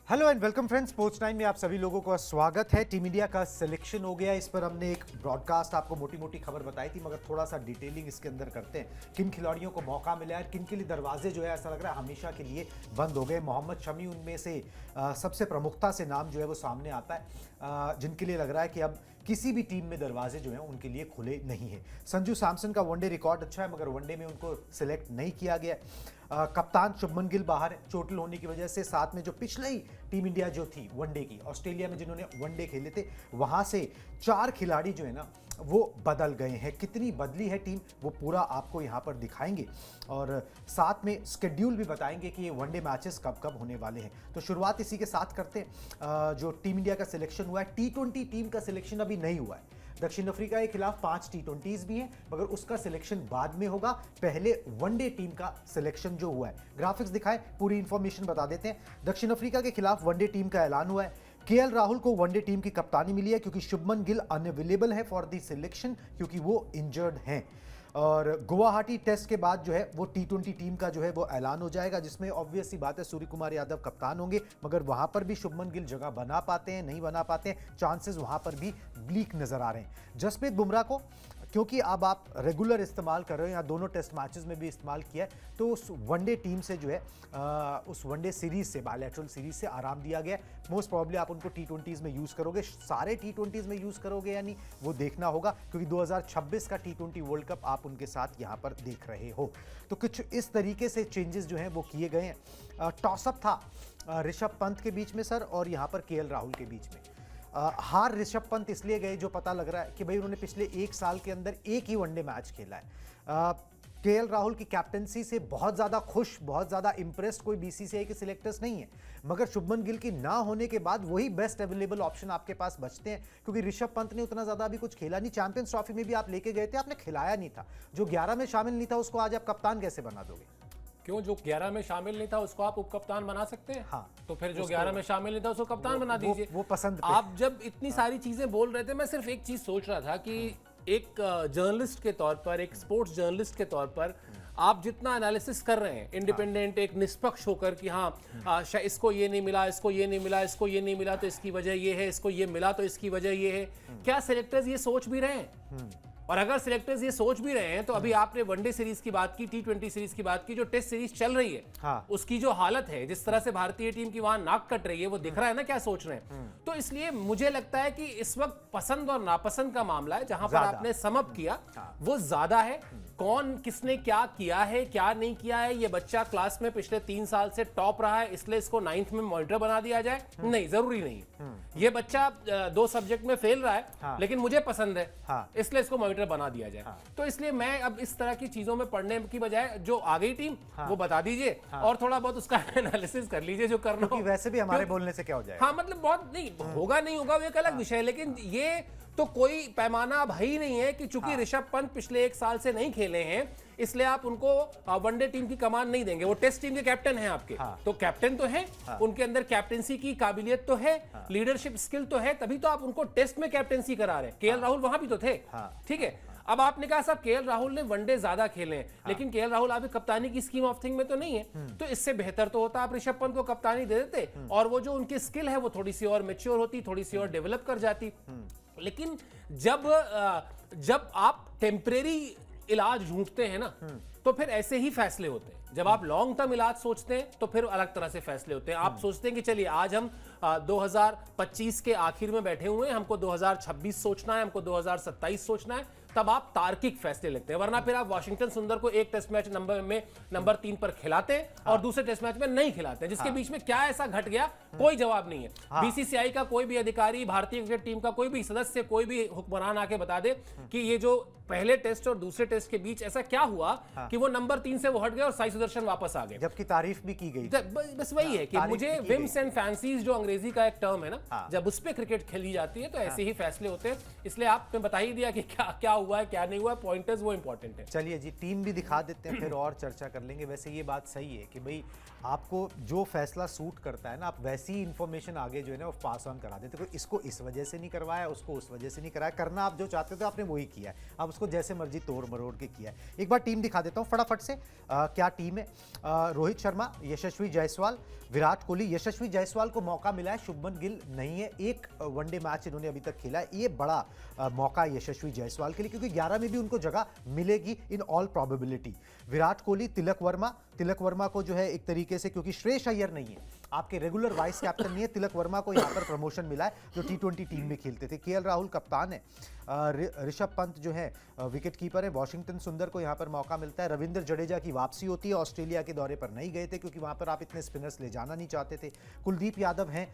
Hello and welcome friends, sports time में आप सभी लोगों का स्वागत है। टीम इंडिया का सिलेक्शन हो गया। इस पर हमने एक ब्रॉडकास्ट आपको मोटी मोटी खबर बताई थी, मगर थोड़ा सा डिटेलिंग इसके अंदर करते हैं। किन खिलाड़ियों को मौका मिला है, किन के लिए दरवाजे जो है ऐसा लग रहा है हमेशा के लिए बंद हो गए। मोहम्मद शमी उनमें से सबसे प्रमुखता से नाम जो है वो सामने आता है, जिनके लिए लग रहा है कि अब किसी भी टीम में दरवाजे जो हैं उनके लिए खुले नहीं है। संजू सैमसन का वनडे रिकॉर्ड अच्छा है, मगर वनडे में उनको सिलेक्ट नहीं किया गया। कप्तान शुभमन गिल बाहर है चोटिल होने की वजह से। साथ में जो पिछले ही टीम इंडिया जो थी वनडे की, ऑस्ट्रेलिया में जिन्होंने वनडे खेले थे, वहां से 4 खिलाड़ी जो है ना वो बदल गए हैं। कितनी बदली है टीम वो पूरा आपको यहां पर दिखाएंगे और साथ में स्केड्यूल भी बताएंगे कि ये वनडे मैचेस कब कब होने वाले हैं। तो शुरुआत इसी के साथ करते हैं। जो टीम इंडिया का सिलेक्शन हुआ है, T20 टीम का सिलेक्शन अभी नहीं हुआ है। दक्षिण अफ्रीका के खिलाफ 5 T20s भी हैं, मगर उसका सिलेक्शन बाद में होगा। पहले वनडे टीम का सिलेक्शन जो हुआ है, ग्राफिक्स दिखाएं, पूरी इंफॉर्मेशन बता देते हैं। दक्षिण अफ्रीका के खिलाफ वनडे टीम का ऐलान हुआ है। केएल राहुल को वनडे टीम की कप्तानी मिली है क्योंकि शुभमन गिल अनअवेलेबल है फॉर द सिलेक्शन, क्योंकि वो इंजर्ड हैं। और गुवाहाटी टेस्ट के बाद जो है वो T20 टीम का जो है वो ऐलान हो जाएगा, जिसमें ऑब्वियस सी बात है सूर्य कुमार यादव कप्तान होंगे, मगर वहां पर भी शुभमन गिल जगह बना पाते हैं नहीं बना पाते हैं, चांसेस वहां पर भी ब्लीक नजर आ रहे हैं। जसप्रीत बुमराह को क्योंकि अब आप रेगुलर इस्तेमाल कर रहे हो या दोनों टेस्ट मैचेस में भी इस्तेमाल किया है, तो उस वनडे टीम से जो है उस वनडे सीरीज से, बायलैटरल सीरीज से आराम दिया गया। मोस्ट प्रॉब्ली आप उनको T20s में यूज करोगे, सारे T20s में यूज करोगे या नहीं वो देखना होगा, क्योंकि 2026 का T20 वर्ल्ड कप आप उनके साथ यहां पर देख रहे हो। तो कुछ इस तरीके से चेंजेस जो हैं वो किए गए हैं। टॉसअप था ऋषभ पंत के बीच में सर, और यहां पर केएल राहुल के बीच में। हार ऋषभ पंत इसलिए गए, जो पता लग रहा है कि भाई उन्होंने पिछले 1 साल के अंदर एक ही वनडे मैच खेला है। केएल राहुल की कैप्टनसी से बहुत ज़्यादा खुश, बहुत ज़्यादा इंप्रेस्ड कोई बीसीसीआई के सिलेक्टर्स नहीं है, मगर शुभमन गिल की ना होने के बाद वही बेस्ट अवेलेबल ऑप्शन आपके पास बचते हैं, क्योंकि ऋषभ पंत ने उतना ज़्यादा अभी कुछ खेला नहीं। चैंपियंस ट्रॉफी में भी आप लेके गए थे, आपने खिलाया नहीं था। जो 11 में शामिल नहीं था उसको आज आप कप्तान कैसे बना दोगे? क्यों? जो 11 में शामिल नहीं था उसको आप उप कप्तान बना सकते हैं। हाँ, तो फिर जो 11 में शामिल नहीं था उसको कप्तान बना दीजिए। वो पसंद पे। आप जब इतनी सारी चीजें बोल रहे थे, मैं सिर्फ एक चीज सोच रहा था कि एक जर्नलिस्ट के तौर पर, एक स्पोर्ट्स जर्नलिस्ट के तौर पर आप जितना एनालिसिस कर रहे हैं, इंडिपेंडेंट, एक निष्पक्ष होकर कि हाँ इसको ये नहीं मिला, इसको ये नहीं मिला, इसको ये नहीं मिला तो इसकी वजह ये है, इसको ये मिला तो इसकी वजह ये है, क्या सिलेक्टर्स ये सोच भी रहे हैं? और अगर सिलेक्टर्स ये सोच भी रहे हैं तो अभी आपने वनडे सीरीज की बात की, T20 सीरीज की बात की, जो टेस्ट सीरीज चल रही है, हाँ। उसकी जो हालत है, जिस तरह से भारतीय टीम की वहां नाक कट रही है, वो दिख रहा है ना क्या सोच रहे हैं। तो इसलिए मुझे लगता है कि इस वक्त पसंद और नापसंद का मामला है, जहां पर आपने सम अप किया वो ज्यादा है। कौन किसने क्या किया है, क्या नहीं किया है, ये बच्चा क्लास में पिछले 3 साल से टॉप रहा है इसलिए इसको 9th में मॉनिटर बना दिया जाए, नहीं, जरूरी नहीं। ये बच्चा 2 सब्जेक्ट में फेल रहा है, लेकिन मुझे पसंद है, इसलिए इसको मॉनिटर बना दिया जाए। तो इसलिए मैं अब इस तरह की चीजों में पढ़ने की बजाय जो आ गई टीम वो बता दीजिए और थोड़ा बहुत उसका एनालिसिस कर लीजिए जो करना हो। वैसे भी हमारे बोलने से क्या हो जाएगा? हाँ, मतलब बहुत नहीं होगा, नहीं होगा वो एक अलग विषय है, लेकिन ये तो कोई पैमाना अब ही नहीं है कि चूंकि ऋषभ पंत पिछले 1 साल से नहीं खेले हैं इसलिए आप उनको वनडे टीम की कमान नहीं देंगे। वो टेस्ट टीम के कैप्टन हैं आपके, तो कैप्टन तो है, उनके अंदर कैप्टनसी की काबिलियत तो है, लीडरशिप स्किल तो है, तभी तो आप उनको टेस्ट में कैप्टनसी करा रहे हैं। केएल राहुल वहां भी तो थे, ठीक है। अब आपने कहा साहब केएल राहुल ने वनडे ज्यादा खेले हैं, लेकिन केएल राहुल अभी कप्तानी की स्कीम ऑफ थिंग में तो नहीं है, तो इससे बेहतर तो होता आप ऋषभ पंत को कप्तानी दे देते और वो जो उनकी स्किल है वो थोड़ी सी और मैच्योर होती, थोड़ी सी और डेवलप कर जाती। लेकिन जब आप टेम्परेरी इलाज ढूंढते हैं ना, तो फिर ऐसे ही फैसले होते हैं। जब आप लॉन्ग टर्म इलाज सोचते हैं तो फिर अलग तरह से फैसले होते हैं। आप सोचते हैं कि चलिए आज हम 2025 के आखिर में बैठे हुए हैं, हमको 2026 सोचना है, हमको 2027 सोचना है, तब आप तार्किक फैसले लेते हैं। वरना फिर आप वाशिंगटन सुंदर को एक टेस्ट मैच नंबर 3 पर खिलाते हैं और दूसरे टेस्ट मैच में नहीं खिलाते हैं, जिसके बीच में क्या ऐसा घट गया कोई जवाब नहीं है। बीसीसीआई का कोई भी अधिकारी, भारतीय क्रिकेट टीम का कोई भी सदस्य, कोई भी हुक्मरान आके बता दे कि ये जो पहले टेस्ट और दूसरे टेस्ट के बीच ऐसा क्या हुआ कि वो नंबर 3 से वो हट गए और साई सुदर्शन वापस आ गए, जबकि तारीफ भी की गई। बस वही है कि मुझे विम्स एंड फैंसीज जो अंग्रेजी का एक टर्म है ना, जब उस पे क्रिकेट खेली जाती है तो ऐसे ही फैसले होते हैं। इसलिए आपने बता ही दिया कि क्या हुआ है, क्या नहीं हुआ, पॉइंटर्स वो इंपॉर्टेंट है। चलिए जी, टीम भी दिखा देते हैं, फिर और चर्चा कर लेंगे। वैसे ये बात सही है कि भाई आपको जो फैसला सूट करता है ना, आप वैसी इंफॉर्मेशन आगे जो है ना वो पास ऑन करा देते। कोई इसको इस वजह से नहीं करवाया, उसको उस वजह से नहीं कराया, करना आप जो चाहते थे आपने वही किया है, आप उसको जैसे मर्जी तोड़ मरोड़ के किया है। एक बार टीम दिखा देता हूँ फटाफट से। क्या टीम टीम है। रोहित शर्मा, यशस्वी जायसवाल, विराट कोहली। यशस्वी जायसवाल को मौका मिला है, शुभमन गिल नहीं है। एक वनडे मैच इन्होंने अभी तक खेला है। ये बड़ा मौका है यशस्वी जायसवाल के लिए, क्योंकि 11 में भी उनको जगह मिलेगी in all probability. Virat Kohli, Tilak Varma को जो है एक तरीके से, क्योंकि श्रेयस अय्यर नहीं है, आपके रेगुलर वाइस कैप्टन नहीं है, तिलक वर्मा को यहां पर प्रमोशन मिला है, जो T20 टीम में खेलते थे। केएल राहुल कप्तान है। ऋषभ पंत जो है विकेट कीपर है। वॉशिंगटन सुंदर को यहां पर मौका मिलता है। रविंद्र जडेजा की वापसी होती है, ऑस्ट्रेलिया के दौरे पर नहीं गए थे क्योंकि वहां पर आप इतने स्पिनर्स ले जाना नहीं चाहते थे। कुलदीप यादव हैं,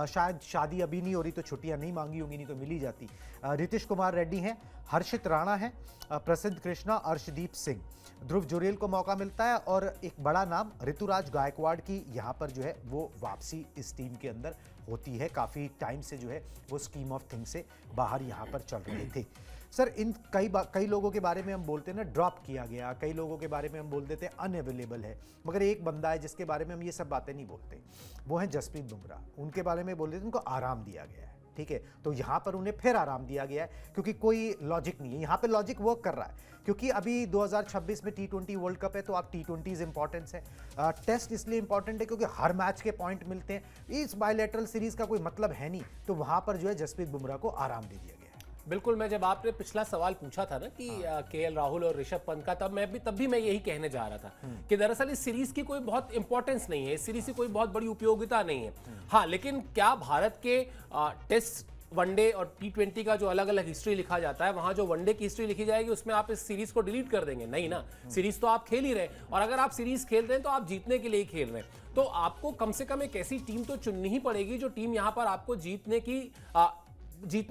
शायद शादी अभी नहीं हो रही तो छुट्टियां नहीं मांगी होंगी, नहीं तो मिली जाती। ऋतिश कुमार रेड्डी हैं, हर्षित राणा है, प्रसिद्ध कृष्णा, अर्शदीप सिंह। ध्रुव जुरेल को मौका मिलता है और एक बड़ा नाम ऋतुराज गायकवाड़ की यहां पर जो है वो वापसी इस टीम के अंदर होती है। काफी टाइम से जो है वो स्कीम ऑफ थिंग्स से बाहर यहां पर चल रहे थे। सर, इन कई लोगों के बारे में हम बोलते हैं ना ड्रॉप किया गया, कई लोगों के बारे में हम बोल देते हैं अनअवेलेबल है, मगर एक बंदा है जिसके बारे में हम ये सब बातें नहीं बोलते, वो है जसप्रीत बुमराह। उनके बारे में बोल देते हैं उनको आराम दिया गया है, ठीक है। तो यहाँ पर उन्हें फिर आराम दिया गया है क्योंकि कोई लॉजिक नहीं है। यहाँ पे लॉजिक वर्क कर रहा है क्योंकि अभी 2026 में T20 वर्ल्ड कप है, तो आप T20s इंपॉर्टेंस है। टेस्ट इसलिए इंपॉर्टेंट है क्योंकि हर मैच के पॉइंट मिलते हैं। इस बायलैटरल सीरीज का कोई मतलब है नहीं, तो वहां पर जो है जसप्रीत बुमराह को आराम दे दिया गया है। बिल्कुल, मैं जब आपने पिछला सवाल पूछा था ना कि केएल राहुल और ऋषभ पंत का, तब भी मैं यही कहने जा रहा था कि दरअसल इस सीरीज की कोई बहुत इंपॉर्टेंस नहीं है, इस सीरीज की कोई बहुत बड़ी उपयोगिता नहीं है। हाँ, लेकिन क्या भारत के टेस्ट, वनडे और T20 का जो अलग अलग हिस्ट्री लिखा जाता है, वहां जो वनडे की हिस्ट्री लिखी जाएगी उसमें आप इस सीरीज को डिलीट कर देंगे? नहीं ना, सीरीज तो आप खेल ही रहे, और अगर आप सीरीज खेल रहे हैं तो आप जीतने के लिए ही खेल रहे हैं। तो आपको कम से कम एक ऐसी टीम तो चुननी ही पड़ेगी जो टीम यहां पर आपको जीतने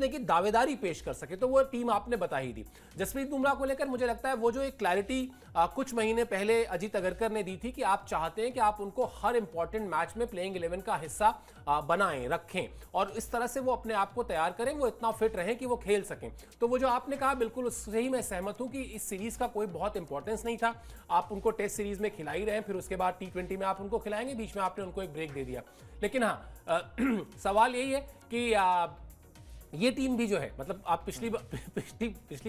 की दावेदारी पेश कर सके, तो वो टीम आपने बताई दी। जसप्रीत बुमराह को लेकर मुझे लगता है वो जो एक क्लैरिटी कुछ महीने पहले अजीत अगरकर ने दी थी कि आप चाहते हैं कि आप उनको हर इंपॉर्टेंट मैच में प्लेइंग 11 का हिस्सा बनाएं, रखें, और इस तरह से वो अपने आप को तैयार करें, वो इतना फिट रहें कि वो खेल सकें। तो वो जो आपने कहा, बिल्कुल उससे ही मैं सहमत हूं कि इस सीरीज का कोई बहुत इंपॉर्टेंस नहीं था। आप उनको टेस्ट सीरीज में खिला ही रहे हैं, फिर उसके बाद T20 में आप उनको खिलाएंगे, बीच में आपने उनको एक ब्रेक दे दिया। लेकिन हाँ, सवाल यही है कि ये टीम भी जो है, मतलब आप पिछली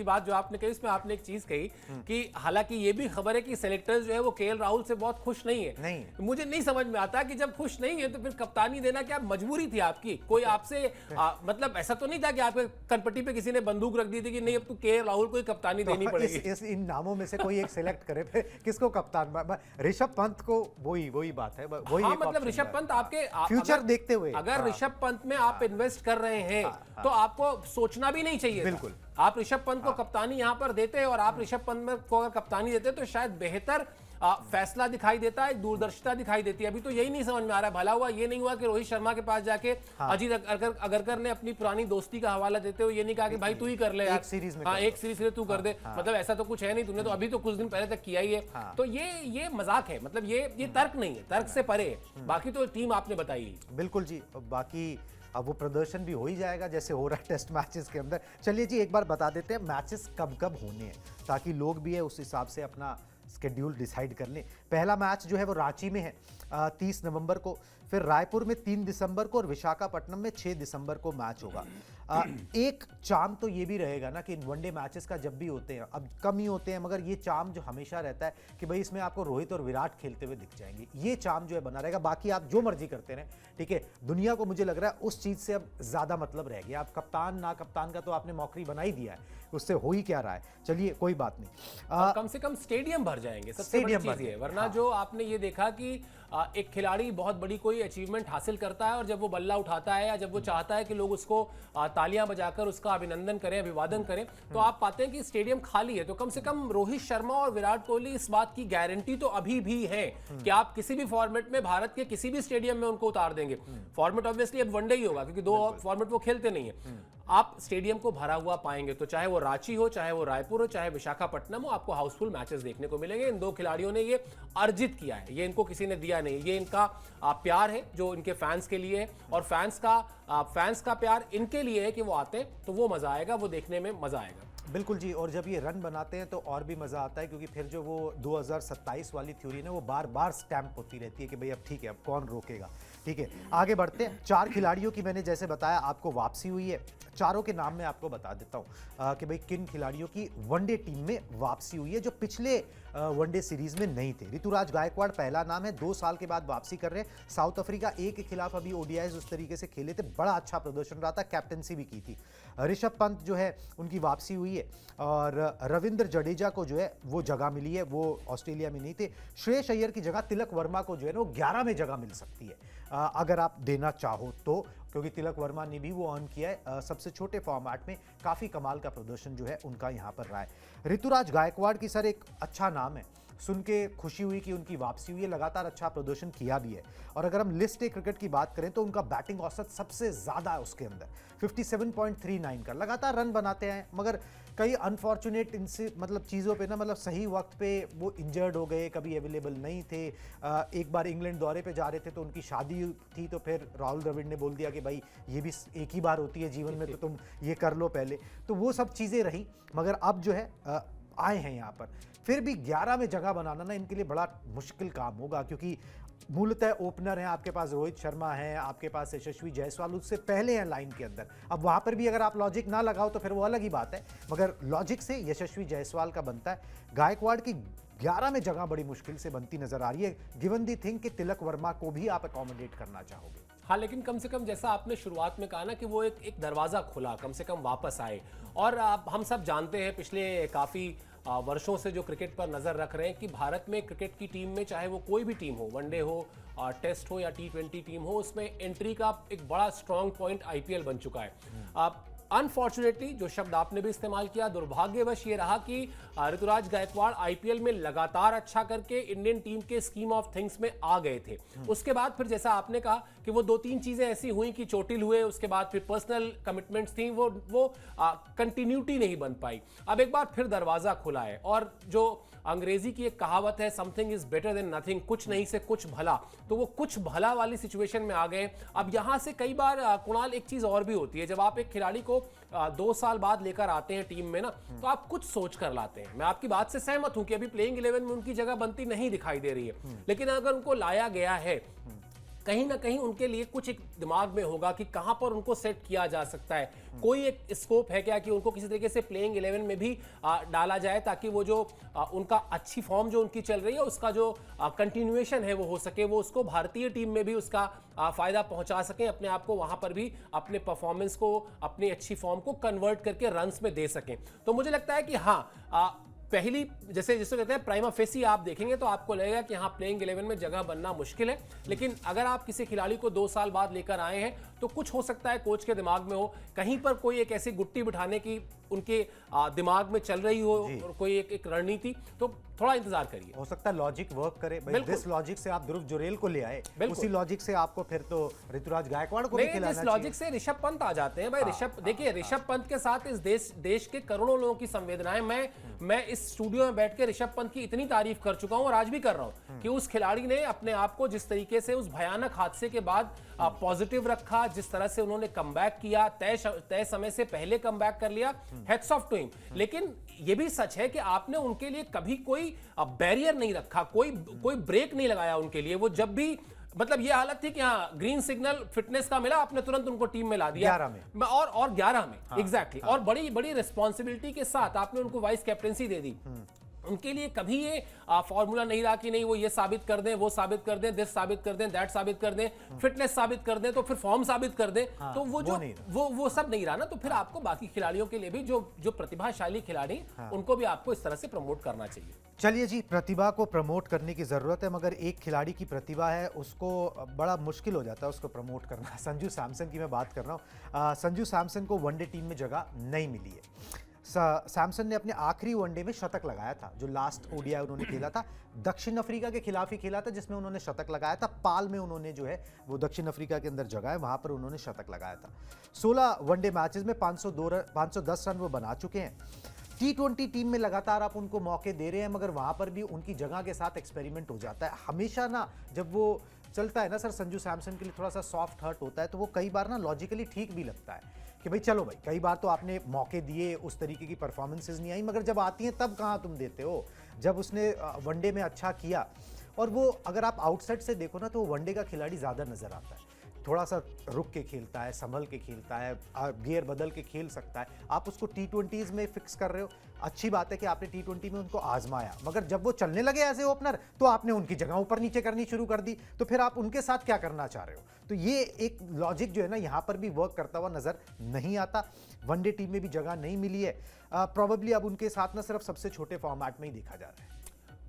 बात जो आपने कही उसमें आपने एक चीज कही कि हालांकि ये भी खबर है कि सेलेक्टर्स जो है वो केएल राहुल से बहुत खुश नहीं है। नहीं। मुझे नहीं समझ में आता कि जब खुश नहीं है तो फिर कप्तानी देना क्या मजबूरी थी आपकी? कोई आपसे मतलब ऐसा तो नहीं था कि आपके कनपट्टी पे किसी ने बंदूक रख दी थी कि नहीं अब तो केएल राहुल को ही कप्तानी देनी पड़ेगी? इन नामों में से कोई एक सिलेक्ट करे, फिर किसको कप्तान? ऋषभ पंत को, वही बात है। हाँ, मतलब ऋषभ पंत आपके फ्यूचर देखते हुए, अगर ऋषभ पंत में आप इन्वेस्ट कर रहे हैं तो आपको सोचना भी नहीं चाहिए। बिल्कुल, आप ऋषभ पंत को कप्तानी यहां पर देते हैं, और आप ऋषभ पंत को अगर कप्तानी देते तो शायद बेहतर फैसला दिखाई देता है, दूरदर्शिता दिखाई देती है। अभी तो यही नहीं समझ में आ रहा है। भला हुआ ये नहीं हुआ कि रोहित शर्मा के पास जाके अजीत अगरकर ने अपनी पुरानी दोस्ती का हवाला देते हुए ये नहीं कहा कि भाई तू ही कर ले यार, एक सीरीज में तू कर दे। मतलब ऐसा तो कुछ है नहीं, तुमने तो अभी तो कुछ दिन पहले तक किया ही है। तो ये मजाक है, मतलब ये तर्क नहीं है, तर्क से परे है। बाकी तो टीम आपने बताई। बिल्कुल जी, बाकी अब वो प्रदर्शन भी हो ही जाएगा जैसे हो रहा है टेस्ट मैचेस के अंदर। चलिए जी, एक बार बता देते हैं मैचेस कब कब होने हैं, ताकि लोग भी है उस हिसाब से अपना स्केड्यूल डिसाइड कर लें। पहला मैच जो है वो रांची में है 30 नवंबर को, फिर रायपुर में 3 दिसंबर को, और विशाखापट्टनम में 6 दिसंबर को मैच होगा। एक चाम तो ये भी रहेगा ना कि वनडे मैचेस का जब भी होते हैं, अब कम ही होते हैं, मगर ये चाम जो हमेशा रहता है कि भाई इसमें आपको रोहित और विराट खेलते हुए दिख जाएंगे, ये चाम जो है बना रहेगा। बाकी आप जो मर्जी करते रहें, ठीक है। दुनिया को मुझे लग रहा है उस चीज से अब ज्यादा मतलब रह गया। आप कप्तान ना कप्तान का तो आपने मौकरी बना ही दिया है, उससे हो ही क्या रहा है। चलिए कोई बात नहीं, कम से कम स्टेडियम भर जाएंगे, सबसे बड़ी चीज है। वरना जो आपने ये देखा कि एक खिलाड़ी बहुत बड़ी कोई अचीवमेंट हासिल करता है और जब वो बल्ला उठाता है या जब वो चाहता है कि लोग उसको तालियां बजाकर उसका अभिनंदन करें, अभिवादन करें, तो आप पाते हैं कि स्टेडियम खाली है। तो कम से कम रोहित शर्मा और विराट कोहली इस बात की गारंटी तो अभी भी है कि आप किसी भी फॉर्मेट में भारत के किसी भी स्टेडियम में उनको उतार देंगे। फॉर्मेट ऑब्वियसली अब वनडे ही होगा क्योंकि दो फॉर्मेट वो खेलते नहीं है। आप स्टेडियम को भरा हुआ पाएंगे, तो चाहे वो रांची हो, चाहे वो रायपुर हो, चाहे विशाखापट्टनम हो, आपको हाउसफुल मैचेस देखने को मिलेंगे। इन दो खिलाड़ियों ने ये अर्जित किया है, ये इनको किसी ने दिया नहीं, ये इनका प्यार है जो इनके फैंस के लिए है, और फैंस का प्यार इनके लिए है कि वो आते हैं तो वो मजा आएगा, वो देखने में मजा आएगा। बिल्कुल जी, और जब ये रन बनाते हैं तो और भी मज़ा आता है, क्योंकि फिर जो वो 2027 वाली थ्योरी ना वो बार बार स्टैम्प होती रहती है कि भाई अब ठीक है, अब कौन रोकेगा। ठीक है, आगे बढ़ते हैं। 4 खिलाड़ियों की मैंने जैसे बताया आपको वापसी हुई है। चारों के नाम मैं आपको बता देता हूँ कि भाई किन खिलाड़ियों की वनडे टीम में वापसी हुई है जो पिछले वनडे सीरीज में नहीं थे। ऋतुराज गायकवाड़ पहला नाम है, 2 साल के बाद वापसी कर रहे हैं। साउथ अफ्रीका ए के खिलाफ अभी ओडीआईज उस तरीके से खेले थे, बड़ा अच्छा प्रदर्शन रहा था, कैप्टनसी भी की थी। ऋषभ पंत जो है उनकी वापसी हुई है, और रविंद्र जडेजा को जो है वो जगह मिली है, वो ऑस्ट्रेलिया में नहीं थे। श्रेयस अय्यर की जगह तिलक वर्मा को जो है ना वो 11 में जगह मिल सकती है अगर आप देना चाहो तो, क्योंकि तिलक वर्मा ने भी वो अर्न किया है सबसे छोटे फॉर्मेट में। काफ़ी कमाल का प्रदर्शन जो है उनका यहाँ पर रहा है। ऋतुराज गायकवाड़ की सर एक अच्छा नाम है, सुन के खुशी हुई कि उनकी वापसी हुई है, लगातार अच्छा प्रदर्शन किया भी है। और अगर हम लिस्ट ए क्रिकेट की बात करें तो उनका बैटिंग औसत सबसे ज़्यादा है उसके अंदर, 57.39 का। लगातार रन बनाते हैं, मगर कई अनफॉर्चुनेट इनसे मतलब चीज़ों पे ना, मतलब सही वक्त पे वो इंजर्ड हो गए, कभी अवेलेबल नहीं थे। एक बार इंग्लैंड दौरे पे जा रहे थे तो उनकी शादी थी, तो फिर राहुल द्रविड़ ने बोल दिया कि भाई ये भी एक ही बार होती है जीवन में, तो तुम ये कर लो पहले। तो वो सब चीज़ें रही, मगर अब जो है आए हैं यहाँ पर। फिर भी 11 में जगह बनाना ना इनके लिए बड़ा मुश्किल काम होगा, क्योंकि मूलतः ओपनर हैं आपके पास, रोहित शर्मा हैं आपके पास, यशस्वी जायसवाल उससे पहले हैं लाइन के अंदर। अब वहाँ पर भी अगर आप लॉजिक ना लगाओ तो फिर वो अलग ही बात है, मगर लॉजिक से यशस्वी जायसवाल का बनता है। गायकवाड़ की 11 में जगह बड़ी मुश्किल से बनती नजर आ रही है, गिवन दी थिंग कि तिलक वर्मा को भी आप अकोमोडेट करना चाहोगे। हाँ, लेकिन कम से कम जैसा आपने शुरुआत में कहा ना कि वो एक दरवाज़ा खुला, कम से कम वापस आए। और हम सब जानते हैं पिछले काफ़ी वर्षों से जो क्रिकेट पर नज़र रख रहे हैं कि भारत में क्रिकेट की टीम में, चाहे वो कोई भी टीम हो, वनडे हो, टेस्ट हो या T20 टीम हो, उसमें एंट्री का एक बड़ा स्ट्रॉन्ग पॉइंट आईपीएल बन चुका है। अनफॉर्चुनेटली, जो शब्द आपने भी इस्तेमाल किया, दुर्भाग्यवश ये रहा कि ऋतुराज गायकवाड़ आईपीएल में लगातार अच्छा करके इंडियन टीम के स्कीम ऑफ थिंग्स में आ गए थे। उसके बाद फिर जैसा आपने कहा कि वो 2-3 चीजें ऐसी हुई कि चोटिल हुए, उसके बाद फिर पर्सनल कमिटमेंट्स थी, वो कंटिन्यूटी नहीं बन पाई। अब एक बार फिर दरवाजा खुला है, और जो अंग्रेजी की एक कहावत है, something is better than nothing, कुछ नहीं से कुछ भला, तो वो कुछ भला वाली सिचुएशन में आ गए। अब यहां से कई बार कुणाल एक चीज और भी होती है, जब आप एक खिलाड़ी को 2 साल बाद लेकर आते हैं टीम में ना, तो आप कुछ सोच कर लाते हैं। मैं आपकी बात से सहमत हूं कि अभी प्लेइंग 11 में उनकी जगह बनती नहीं दिखाई दे रही है, लेकिन अगर उनको लाया गया है, कहीं ना कहीं उनके लिए कुछ एक दिमाग में होगा कि कहां पर उनको सेट किया जा सकता है। कोई एक स्कोप है क्या कि उनको किसी तरीके से प्लेइंग 11 में भी डाला जाए, ताकि वो जो उनका अच्छी फॉर्म जो उनकी चल रही है उसका जो कंटिन्यूएशन है वो हो सके, वो उसको भारतीय टीम में भी उसका फायदा पहुंचा सकें, अपने आप को वहां पर भी अपने परफॉर्मेंस को, अपनी अच्छी फॉर्म को कन्वर्ट करके रन्स में दे सकें। तो मुझे लगता है कि हाँ, पहली जैसे कहते हैं प्राइमा फेसी आप देखेंगे तो आपको लगेगा कि हाँ, प्लेइंग 11 में जगह बनना मुश्किल है। लेकिन अगर आप किसी खिलाड़ी को 2 साल बाद लेकर आए हैं तो कुछ हो सकता है कोच के दिमाग में हो, कहीं पर कोई एक ऐसी गुट्टी बिठाने की उनके दिमाग में चल रही हो, और कोई एक रणनीति, तो थोड़ा इंतजार करिए। हो सकता है लॉजिक वर्क करे। भाई जिस लॉजिक से आप ध्रुव जुरेल को ले आए, उसी लॉजिक से आपको फिर तो ऋतुराज गायकवाड़ को भी खिलाना चाहिए। जिस लॉजिक से ऋषभ पंत आ जाते हैं, भाई ऋषभ, देखिए ऋषभ पंत के साथ इस देश के करोड़ों लोगों की संवेदनाएं, मैं इस स्टूडियो में बैठ के ऋषभ पंत की इतनी तारीफ कर चुका हूं और आज भी कर रहा हूं कि उस खिलाड़ी ने अपने आप को जिस तरीके से उस भयानक हादसे के बाद पॉजिटिव रखा, जिस तरह से उन्होंने कमबैक किया, तय समय से पहले कमबैक कर लिया, हेड्स ऑफ टू हिम। लेकिन यह भी सच है कि आपने उनके लिए कभी कोई बैरियर नहीं रखा, कोई ब्रेक नहीं लगाया उनके लिए। वो जब भी, मतलब ये हालत थी कि हाँ, ग्रीन सिग्नल फिटनेस का मिला, आपने तुरंत उनको टीम में ला दिया 11 में और 11 में एग्जैक्टली। और बड़ी बड़ी रिस्पॉन्सिबिलिटी के साथ आपने उनको वाइस कैप्टनसी दे दी। उनके लिए कभी ये फॉर्मूला नहीं रहा कि नहीं वो ये साबित कर दें, वो साबित कर दें, दिस साबित कर दें, दैट साबित कर दें, फिटनेस साबित कर दें, तो फिर फॉर्म साबित कर दें। तो वो सब नहीं रहा ना, तो फिर आपको बाकी खिलाड़ियों के लिए भी जो प्रतिभाशाली खिलाड़ी, उनको भी आपको इस तरह से प्रमोट करना चाहिए। चलिए जी, प्रतिभा को प्रमोट करने की जरूरत है, मगर एक खिलाड़ी की प्रतिभा है उसको बड़ा मुश्किल हो जाता है उसको प्रमोट करना। संजू सैमसन की मैं बात कर रहा हूँ। संजू सैमसन को वनडे टीम में जगह नहीं मिली है। सैमसन ने अपने आखिरी वनडे में शतक लगाया था, जो लास्ट ओडीआई उन्होंने खेला था, दक्षिण अफ्रीका के खिलाफ ही खेला था, जिसमें उन्होंने शतक लगाया था। पाल में उन्होंने जो है वो दक्षिण अफ्रीका के अंदर जगह है, वहां पर उन्होंने शतक लगाया था। 16 वनडे मैचेस में 510 रन वो बना चुके हैं। T20 टीम में लगातार आप उनको मौके दे रहे हैं, मगर वहां पर भी उनकी जगह के साथ एक्सपेरिमेंट हो जाता है हमेशा ना। जब वो चलता है ना सर, संजू सैमसन के लिए थोड़ा सा सॉफ्ट हर्ट होता है, तो वो कई बार ना लॉजिकली ठीक भी लगता है कि भाई चलो भाई, कई बार तो आपने मौके दिए, उस तरीके की परफॉर्मेंसेज नहीं आई, मगर जब आती हैं तब कहाँ तुम देते हो। जब उसने वनडे में अच्छा किया, और वो अगर आप आउटसाइड से देखो ना, तो वो वनडे का खिलाड़ी ज़्यादा नज़र आता है, थोड़ा सा रुक के खेलता है, संभल के खेलता है, गियर बदल के खेल सकता है। आप उसको T20s में फिक्स कर रहे हो, अच्छी बात है कि आपने T20 में उनको आजमाया, मगर जब वो चलने लगे एज ए ओपनर तो आपने उनकी जगह ऊपर नीचे करनी शुरू कर दी, तो फिर आप उनके साथ क्या करना चाह रहे हो। तो ये एक लॉजिक जो है ना, यहाँ पर भी वर्क करता हुआ नजर नहीं आता। वनडे टीम में भी जगह नहीं मिली है, प्रॉबेबली अब उनके साथ ना सिर्फ सबसे छोटे फॉर्मेट में ही देखा जा रहा है।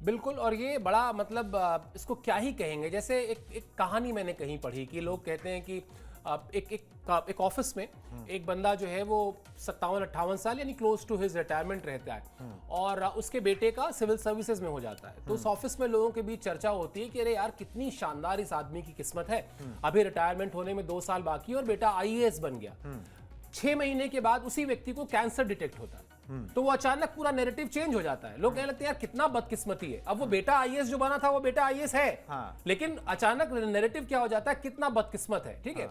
बिल्कुल, और ये बड़ा मतलब इसको क्या ही कहेंगे, जैसे एक कहानी मैंने कहीं पढ़ी कि लोग कहते हैं कि एक ऑफिस में एक बंदा जो है वो 57-58 साल यानी क्लोज टू हिज रिटायरमेंट रहता है, और उसके बेटे का सिविल सर्विसेज में हो जाता है। तो उस ऑफिस में लोगों के बीच चर्चा होती है कि अरे यार, कितनी शानदार इस आदमी की किस्मत है, अभी रिटायरमेंट होने में 2 साल बाकी है और बेटा IAS बन गया। 6 महीने के बाद उसी व्यक्ति को कैंसर डिटेक्ट होता है। तो वो अचानक पूरा नैरेटिव चेंज हो जाता है। लोग कहने लगते हैं यार, कितना बदकिस्मती है। अब वो बेटा IAS जो बना था, वो बेटा IAS है, लेकिन अचानक नैरेटिव क्या हो जाता है, कितना बदकिस्मत है। ठीक है,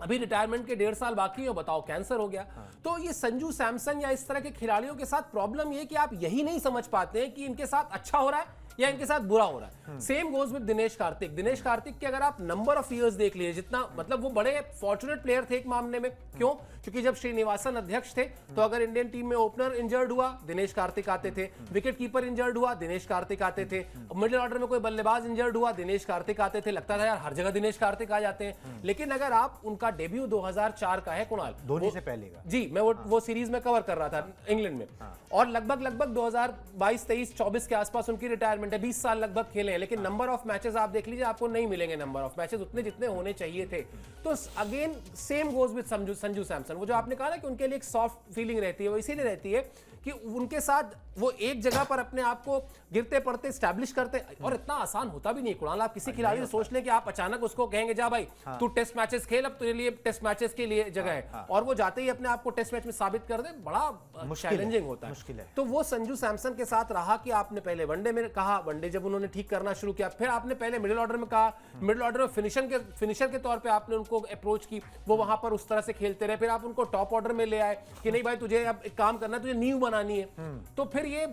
अभी रिटायरमेंट के 1.5 साल बाकी है, बताओ कैंसर हो गया। तो ये संजू सैमसन या इस तरह के खिलाड़ियों के साथ प्रॉब्लम ये कि आप यही नहीं समझ पाते हैं कि इनके साथ अच्छा हो रहा है या इनके साथ बुरा हो रहा है। Same goes with Dinesh Karthik. Dinesh Karthik के अगर आप नंबर ऑफ ईयर्स देख लीजिए, जितना मतलब वो बड़े फॉर्चुनेट प्लेयर थे एक मामले में। क्यों? क्योंकि जब श्रीनिवासन अध्यक्ष थे तो अगर इंडियन टीम में ओपनर इंजर्ड हुआ, दिनेश कार्तिक आते थे, विकेट कीपर इंजर्ड हुआ, दिनेश कार्तिक आते थे, मिडिल ऑर्डर में कोई बल्लेबाज इंजर्ड हुआ, दिनेश कार्तिक आते थे। लगता था यार हर जगह दिनेश कार्तिक आ जाते हैं। लेकिन अगर आप उनका डेब्यू 2004 का है कुणाल, धोनी से पहले का, जी मैं वो सीरीज में कवर कर रहा था इंग्लैंड में, और लगभग 2022, 23, 24 के आसपास उनकी रिटायरमेंट है। 20 साल लगभग खेले हैं, लेकिन नंबर ऑफ मैचेस आप देख लीजिए, आपको नहीं मिलेंगे नंबर ऑफ मैचेस उतने जितने होने चाहिए थे। तो again same goes with Sanju Samson. वो जो आपने कहा ना कि उनके लिए एक सॉफ्ट फीलिंग रहती है, वो इसीलिए रहती है कि उनके साथ वो एक जगह पर अपने आप को गिरते पड़ते स्टैब्लिश करते, और इतना आसान होता भी नहीं कुणाल। आप किसी खिलाड़ी से सोच लें कि आप अचानक उसको कहेंगे जा भाई तू टेस्ट मैचेस खेल, अब तेरे लिए टेस्ट मैचेस के लिए जगह है, और वो जाते ही अपने आप को टेस्ट मैच में साबित कर दे, बड़ा चैलेंजिंग होता है। तो वो संजू सैमसन के साथ रहा कि आपने पहले वनडे में कहा, वनडे जब उन्होंने ठीक करना शुरू किया, फिर आपने पहले मिडिल ऑर्डर में कहा, मिडिल ऑर्डर में फिनिशर के तौर पे आपने उनको अप्रोच की, वो वहां पर उस तरह से खेलते रहे। फिर आप उनको टॉप ऑर्डर में ले आए कि नहीं भाई तुझे अब एक काम करना है, तुझे नींव बनानी है। तो फिर ये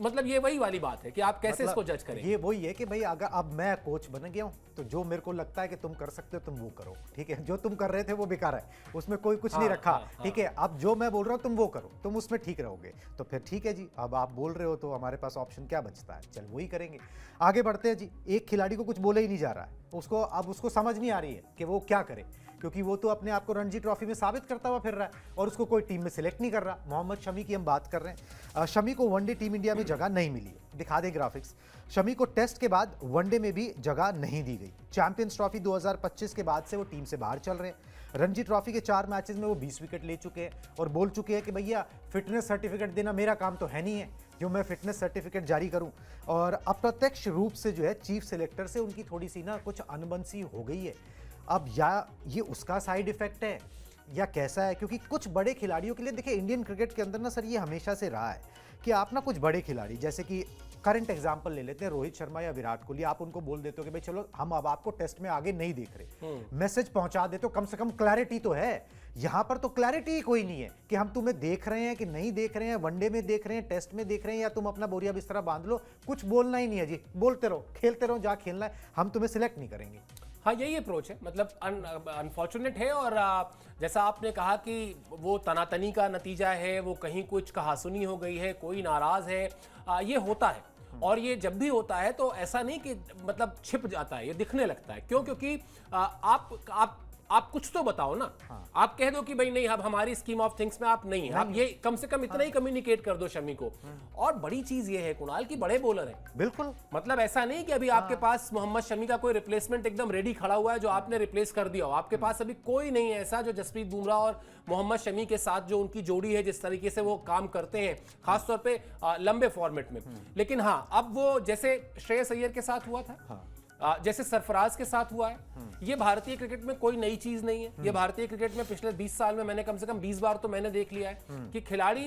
मतलब ये वही वाली बात है कि आप कैसे इसको जज करें। ये वही है कि भाई अगर अब मैं कोच बन गया हूं, तो जो मेरे को लगता है कि तुम कर सकते हो तुम वो करो। ठीक है, जो तुम कर रहे थे वो बेकार है, उसमें कोई कुछ नहीं रखा। ठीक है, अब जो मैं बोल रहा हूं तुम वो करो, तुम उसमें ठीक रहोगे। तो फिर ठीक है जी, अब आप बोल रहे हो तो हमारे पास ऑप्शन क्या बचता है, चल वही करेंगे। आगे बढ़ते हैं जी। एक खिलाड़ी को कुछ बोले ही नहीं जा रहा है, उसको समझ नहीं आ रही है कि वो क्या करे, क्योंकि वो तो अपने आप को रणजी ट्रॉफी में साबित करता हुआ फिर रहा है और उसको कोई टीम में सिलेक्ट नहीं कर रहा। मोहम्मद शमी की हम बात कर रहे हैं। शमी को वनडे टीम इंडिया में जगह नहीं मिली, दिखा दे ग्राफिक्स। शमी को टेस्ट के बाद वनडे में भी जगह नहीं दी गई। चैंपियंस ट्रॉफी 2025 के बाद से वो टीम से बाहर चल रहे हैं। रणजी ट्रॉफी के 4 मैचेस में वो 20 विकेट ले चुके हैं और बोल चुके हैं कि भैया फिटनेस सर्टिफिकेट देना मेरा काम तो है नहीं है जो मैं फिटनेस सर्टिफिकेट जारी करूं। और अप्रत्यक्ष रूप से जो है चीफ सिलेक्टर से उनकी थोड़ी सी ना कुछ अनबन सी हो गई है। अब या ये उसका साइड इफेक्ट है या कैसा है, क्योंकि कुछ बड़े खिलाड़ियों के लिए देखिए इंडियन क्रिकेट के अंदर ना सर ये हमेशा से रहा है कि आप ना कुछ बड़े खिलाड़ी, जैसे कि करंट एग्जांपल ले लेते हैं रोहित शर्मा या विराट कोहली, आप उनको बोल देते हो कि भाई चलो हम अब आपको टेस्ट में आगे नहीं देख रहे, मैसेज पहुंचा देते हो, कम से कम क्लैरिटी तो है। यहां पर तो क्लैरिटी ही कोई नहीं है कि हम तुम्हें देख रहे हैं कि नहीं देख रहे हैं, वनडे में देख रहे हैं, टेस्ट में देख रहे हैं, या तुम अपना बोरिया बिस्तरा बांध लो, कुछ बोलना ही नहीं है जी, बोलते रहो, खेलते रहो, जा खेलना है, हम तुम्हें सिलेक्ट नहीं करेंगे। हाँ, यही अप्रोच है, मतलब अनफॉर्चुनेट है। और जैसा आपने कहा कि वो तनातनी का नतीजा है, वो कहीं कुछ कहासुनी हो गई है, कोई नाराज है, ये होता है। और ये जब भी होता है तो ऐसा नहीं कि मतलब छिप जाता है, ये दिखने लगता है। क्यों? क्योंकि आप कुछ तो बताओ ना। आप कह दो कि भाई नहीं, अब हमारी स्कीम ऑफ थिंग्स में आप नहीं है, आप ये कम से कम इतना ही कम्युनिकेट कर दो शमी को। और बड़ी चीज ये है कुणाल की बड़े बॉलर है, बिल्कुल, मतलब ऐसा नहीं कि अभी आपके पास मोहम्मद शमी का कोई रिप्लेसमेंट एकदम रेडी खड़ा हुआ है जो आपने रिप्लेस कर दिया हो। आपके पास अभी कोई नहीं है ऐसा जो जसप्रीत बुमराह और मोहम्मद शमी के साथ जो उनकी जोड़ी है, जिस तरीके से वो काम करते हैं खासतौर पे लंबे फॉर्मेट में। लेकिन हाँ, अब वो जैसे श्रेयस अय्यर के साथ हुआ था, जैसे सरफराज के साथ हुआ है, ये भारतीय क्रिकेट में कोई नई चीज नहीं है। ये भारतीय क्रिकेट में पिछले 20 साल में मैंने कम से कम 20 बार तो मैंने देख लिया है कि खिलाड़ी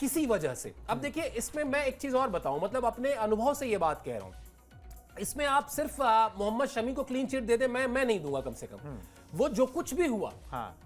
किसी वजह से, अब देखिए इसमें मैं एक चीज और बताऊं, मतलब अपने अनुभव से ये बात कह रहा हूं, इसमें आप सिर्फ मोहम्मद शमी को क्लीन चिट दे दे, मैं नहीं दूंगा। कम से कम वो जो कुछ भी हुआ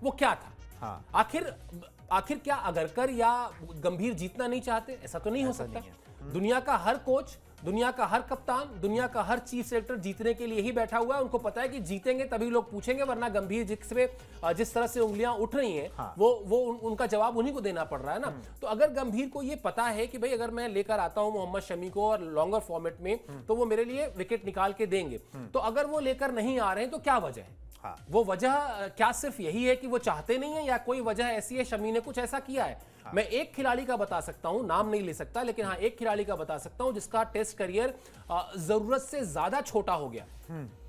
वो क्या था, हाँ। आखिर क्या अगरकर या गंभीर जीतना नहीं चाहते? ऐसा तो नहीं हो ऐसा सकता। नहीं दुनिया का हर कोच, दुनिया का हर कप्तान, दुनिया का हर चीफ सेलेक्टर जीतने के लिए ही बैठा हुआ है। उनको पता है कि जीतेंगे तभी लोग पूछेंगे, वरना गंभीर जिस तरह से उंगलियां उठ रही हैं, हाँ। उनका जवाब उन्हीं को देना पड़ रहा है ना। तो अगर गंभीर को ये पता है कि भाई अगर मैं लेकर आता हूं मोहम्मद शमी को और लॉन्गर फॉर्मेट में, तो वो मेरे लिए विकेट निकाल के देंगे, तो अगर वो लेकर नहीं आ रहे हैं तो क्या वजह है? हाँ। वो वजह क्या सिर्फ यही है कि वो चाहते नहीं है, या कोई वजह ऐसी है शमी ने कुछ ऐसा किया है? हाँ। मैं एक खिलाड़ी का बता सकता हूं, नाम नहीं ले सकता, लेकिन हाँ एक खिलाड़ी का बता सकता हूं जिसका टेस्ट करियर जरूरत से ज्यादा छोटा हो गया।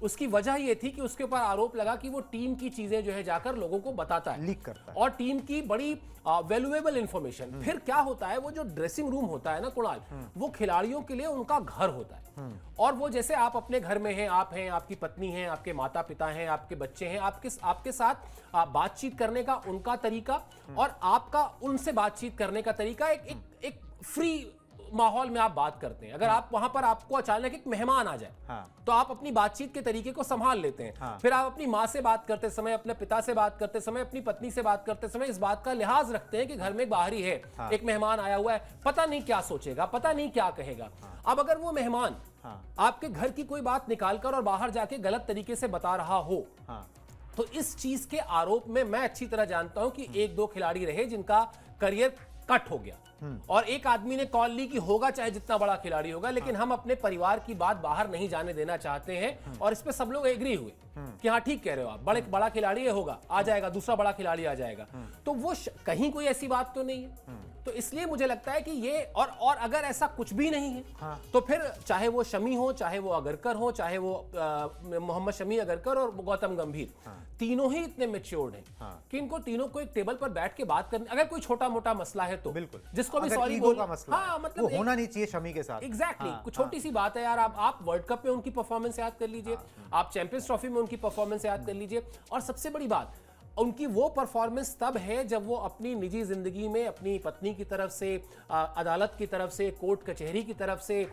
उसकी वजह यह थी कि उसके ऊपर आरोप लगा कि वो टीम की चीजें जो है जाकर लोगों को बताता है, लीक करता है, और टीम की बड़ी वैल्यूएबल इंफॉर्मेशन। फिर क्या होता है, वो जो ड्रेसिंग रूम होता है ना कुणाल, वो खिलाड़ियों के लिए उनका घर होता है। और वो जैसे आप अपने घर में हैं, आप हैं, आपकी पत्नी है, आपके माता पिता हैं, आपके बच्चे हैं, आपके साथ बातचीत करने का उनका तरीका और आपका उनसे बातचीत करने का तरीका एक फ्री माहौल में आप बात करते हैं। अगर आप वहां पर आपको अचानक एक मेहमान आ जाए, हाँ। तो आप अपनी बातचीत के तरीके को संभाल लेते हैं। हाँ। फिर आप अपनी माँ से बात करते समय, अपने पिता से बात करते समय, अपनी पत्नी से बात करते समय इस बात का लिहाज रखते हैं कि घर में एक बाहरी है, हाँ। एक मेहमान आया हुआ है, पता नहीं क्या सोचेगा, पता नहीं क्या कहेगा। हाँ। अब अगर वो मेहमान हाँ। आपके घर की कोई बात निकालकर और बाहर जाके गलत तरीके से बता रहा हो, हाँ। तो इस चीज के आरोप में मैं अच्छी तरह जानता हूं कि एक दो खिलाड़ी रहे जिनका करियर कट हो गया, और एक आदमी ने कॉल ली कि होगा चाहे जितना बड़ा खिलाड़ी होगा, लेकिन हम अपने परिवार की बात बाहर नहीं जाने देना चाहते हैं। और इस पे सब लोग एग्री हुए कि हाँ ठीक कह रहे हो आप, बड़ा खिलाड़ी होगा, आ जाएगा, दूसरा बड़ा खिलाड़ी आ जाएगा। तो वो कहीं कोई ऐसी बात तो नहीं है। तो इसलिए मुझे लगता है कि ये और अगर ऐसा कुछ भी नहीं है, हाँ। तो फिर चाहे वो शमी हो, चाहे वो अगरकर हो, चाहे वो मोहम्मद शमी, अगरकर और गौतम गंभीर, तीनों ही इतने मैच्योर्ड हैं कि इनको तीनों को एक टेबल पर बैठ के बात करनी, अगर कोई छोटा मोटा मसला है तो बिल्कुल, जिसको भी अगर सॉरी ईगो का मसला है, मतलब वो होना नहीं चाहिए शमी के साथ। एग्जैक्टली कुछ छोटी सी बात है यार। आप वर्ल्ड कप में उनकी परफॉर्मेंस याद कर लीजिए, आप चैंपियंस ट्रॉफी में उनकी परफॉर्मेंस याद कर लीजिए, और सबसे बड़ी बात उनकी वो परफॉर्मेंस तब है जब वो अपनी निजी जिंदगी में अपनी पत्नी की तरफ से, अदालत की तरफ से, कोर्ट कचहरी की तरफ से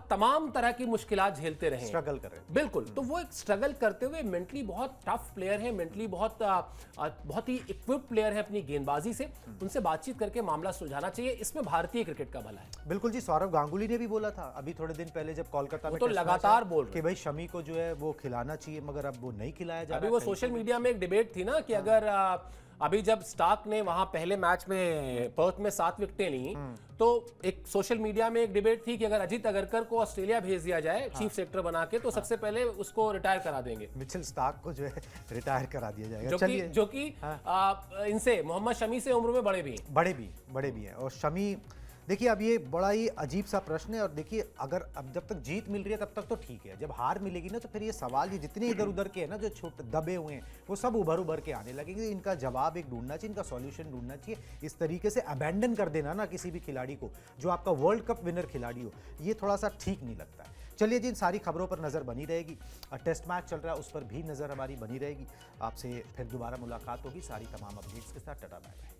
तमाम तरह की मुश्किलात झेलते रहे, स्ट्रगल कर रहे हैं। बिल्कुल। तो वो एक स्ट्रगल करते हुए मेंटली बहुत टफ प्लेयर है, मेंटली बहुत ही इक्विप्ड प्लेयर है अपनी गेंदबाजी से। उनसे बातचीत करके मामला सुलझाना चाहिए, इसमें भारतीय क्रिकेट का भला है। बिल्कुल जी, सौरव गांगुली ने भी बोला था अभी थोड़े दिन पहले जब कोलकाता में तो टेस्ट लगातार मैच बोल रहे कि भाई शमी को जो है वो खिलाना चाहिए, मगर अब वो नहीं खिलाया जा रहा अभी है। वो सोशल मीडिया में एक डिबेट थी ना कि अगर अभी जब स्टार्क ने वहां पहले मैच में पर्थ में 7 विकेटें ली, तो एक सोशल मीडिया में एक डिबेट थी कि अगर अजीत अगरकर को ऑस्ट्रेलिया भेज दिया जाए चीफ सेलेक्टर बना के, तो सबसे पहले उसको रिटायर करा देंगे। मिचेल स्टार्क को जो है रिटायर करा दिया जाएगा। जो कि इनसे मोहम्मद शमी से उम्र में बड़े भी हैं। और शमी देखिए, अब ये बड़ा ही अजीब सा प्रश्न है। और देखिए, अगर अब जब तक जीत मिल रही है तब तक तो ठीक है, जब हार मिलेगी ना तो फिर ये सवाल ये जितने इधर उधर के हैं ना जो छोटे दबे हुए हैं वो सब उभर के आने लगेंगे। इनका जवाब एक ढूंढना चाहिए, इनका सॉल्यूशन ढूंढना चाहिए। इस तरीके से अबैंडन कर देना ना किसी भी खिलाड़ी को जो आपका वर्ल्ड कप विनर खिलाड़ी हो, ये थोड़ा सा ठीक नहीं लगता है। चलिए जी, इन सारी खबरों पर नज़र बनी रहेगी। टेस्ट मैच चल रहा है उस पर भी नज़र हमारी बनी रहेगी। आपसे फिर दोबारा मुलाकात होगी सारी तमाम अपडेट्स के साथ। Tata bye bye.